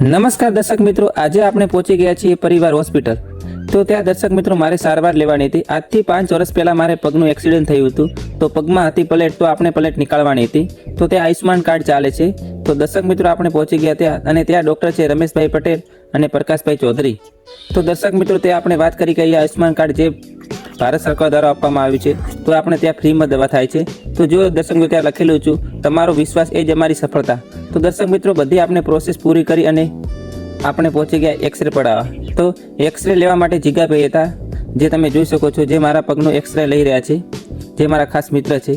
નમસ્કાર દર્શક મિત્રો, આજે આપણે પહોંચી ગયા છીએ પરિવાર હોસ્પિટલ। તો ત્યાં દર્શક મિત્રો મારે સારવાર લેવાની હતી। આજથી 5 વર્ષ પહેલા મારે પગનું એક્સિડન્ટ થયું હતું, તો પગમાં હતી પ્લેટ, તો આપણે પ્લેટ નીકાળવાની હતી। તો ત્યાં આયુષ્માન કાર્ડ ચાલે છે। તો દર્શક મિત્રો આપણે પહોંચી ગયા ત્યાં, અને ત્યાં ડૉક્ટર છે રમેશભાઈ પટેલ અને પ્રકાશભાઈ ચૌધરી। તો દર્શક મિત્રો ત્યાં આપણે વાત કરી કે આયુષ્માન કાર્ડ જે ભારત સરકાર દ્વારા આપવામાં આવ્યું છે, તો આપણે ત્યાં ફ્રીમાં દવા થાય છે। તો જો દર્શક મિત્રો ત્યાં લખેલું છું, તમારો વિશ્વાસ એ જ અમારી સફળતા। તો દર્શક મિત્રો બધી આપણે પ્રોસેસ પૂરી કરી અને આપણે પહોંચી ગયા એક્સરે પડાવવા। તો એક્સરે લેવા માટે જીગાભાઈ હતા, જે તમે જોઈ શકો છો, જે મારા પગનો એક્સરે લઈ રહ્યા છે, જે મારા ખાસ મિત્ર છે।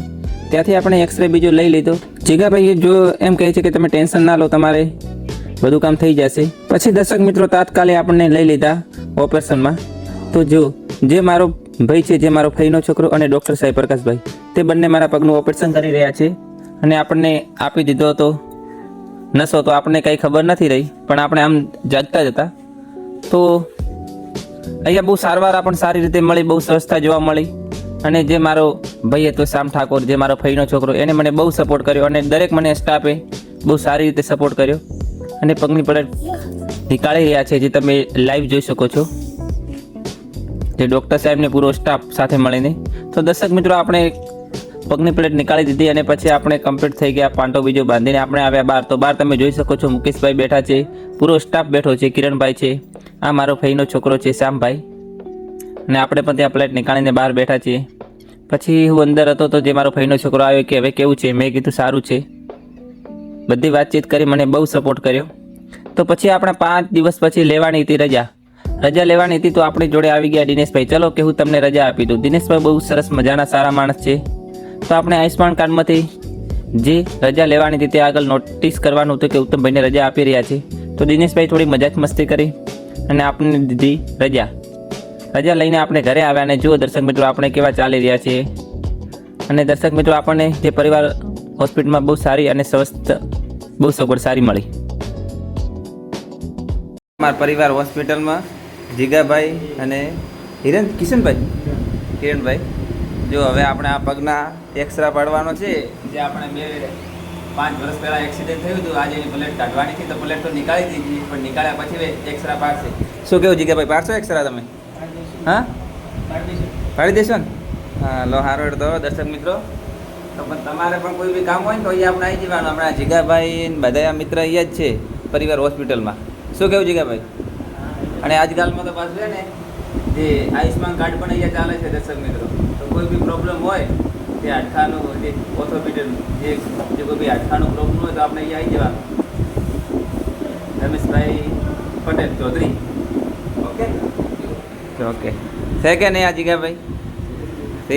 ત્યાંથી આપણે એક્સરે બીજો લઈ લીધો। જીગાભાઈએ જો એમ કહે છે કે તમે ટેન્શન ના લો, તમારે બધું કામ થઈ જશે। પછી દર્શક મિત્રો તાત્કાલિક આપણને લઈ લીધા ઓપરેશનમાં। તો જો જે મારો ભાઈ છે, જે મારો ફઈનો છોકરો અને ડૉક્ટર સાહેબ પ્રકાશભાઈ, તે બંને મારા પગનું ઓપરેશન કરી રહ્યા છે અને આપણને આપી દીધો હતો નસો। તો આપણને કંઈ ખબર નથી રહી, પણ આપણે આમ જાગતા જ હતા। તો અહીંયા બહુ સારવાર આપણને સારી રીતે મળી, બહુ સ્વચ્છતા જોવા મળી। અને જે મારો ભાઈ હતો શ્યામ ઠાકોર, જે મારો ફઈનો છોકરો, એને મને બહુ સપોર્ટ કર્યો, અને દરેક મને સ્ટાફે બહુ સારી રીતે સપોર્ટ કર્યો અને પગની પ્લેટ નીકાળી રહ્યા છે, જે તમે લાઈવ જોઈ શકો છો, જે ડૉક્ટર સાહેબને પૂરો સ્ટાફ સાથે મળીને। તો દર્શક મિત્રો આપણે પગની પ્લેટ નીકાળી દીધી અને પછી આપણે કમ્પ્લીટ થઈ ગયા, પાંટો બીજો બાંધીને આપણે આવ્યા બહાર। તો બહાર તમે જોઈ શકો છો મુકેશભાઈ બેઠા છે, પૂરો સ્ટાફ બેઠો છે, કિરણભાઈ છે, આ મારો ફઈનો છોકરો છે શ્યામભાઈ, અને આપણે પણ ત્યાં પ્લેટ નીકાળીને બહાર બેઠા છીએ। પછી હું અંદર હતો, તો જે મારો ફઈનો છોકરો આવ્યો કે હવે કેવું છે, મેં કીધું સારું છે, બધી વાતચીત કરી, મને બહુ સપોર્ટ કર્યો। તો પછી આપણે 5 દિવસ પછી લેવાની હતી રજા લેવાની હતી। તો આપણી જોડે આવી ગયા દિનેશભાઈ, ચલો કે હું તમને રજા આપી દઉં। દિનેશભાઈ બહુ સરસ મજાના સારા માણસ છે। તો આપણે આયુષ્માન કાર્ડમાંથી જે રજા લેવાની હતી તે આગળ નોટિસ કરવાનું હતું કે ઉત્તમભાઈને રજા આપી રહ્યા છે। તો દિનેશભાઈ થોડી મજાક મસ્તી કરી અને આપણને દીધી રજા લઈને આપણે ઘરે આવ્યા। અને જુઓ દર્શક મિત્રો આપણે કેવા ચાલી રહ્યા છીએ। અને દર્શક મિત્રો આપણને જે પરિવાર હોસ્પિટલમાં બહુ સારી અને સ્વસ્થ, બહુ સગવડ સારી મળી। અમારા પરિવાર હોસ્પિટલમાં જીગાભાઈ અને કિરણભાઈ, જો હવે આપણે આ પગના એક્સરા પાડવાનો છે, જે આપણે 5 વર્ષ પહેલાં એક્સિડન્ટ થયું હતું, આજે એની પ્લેટ કાઢવાની હતી। તો પ્લેટ તો નીકાળી દીધી, પણ નીકાળ્યા પછી એક્સરા પાડશે। શું કેવું જીગાભાઈ, પાડશો એક્સરા તમે? હા, પાડી દેશો ને? હા, લો સારો તો દર્શક મિત્રો, તો પણ તમારે પણ કોઈ બી કામ હોય ને તો અહીંયા આપણે આવી જવાનું। હમણાં જીગાભાઈ બધા મિત્ર અહીંયા જ છે પરિવાર હોસ્પિટલમાં। શું કેવું જીગાભાઈ? અને આજકાલમાં તો પાછું છે ને, જે આયુષ્માન કાર્ડ પણ અહીંયા ચાલે છે દર્શક મિત્રો। તો કોઈ બી પ્રોબ્લેમ હોય, તે હાડકાનું, જે ઓર્થોપેડિક, જે કોઈ બી હાડકાનું પ્રોબ્લેમ હોય, તો આપણે અહીંયા આવી જવાનું। રમેશભાઈ પટેલ ચૌધરી, ઓકે ઓકે, છે કે નહીં આ જીગાભાઈ? છે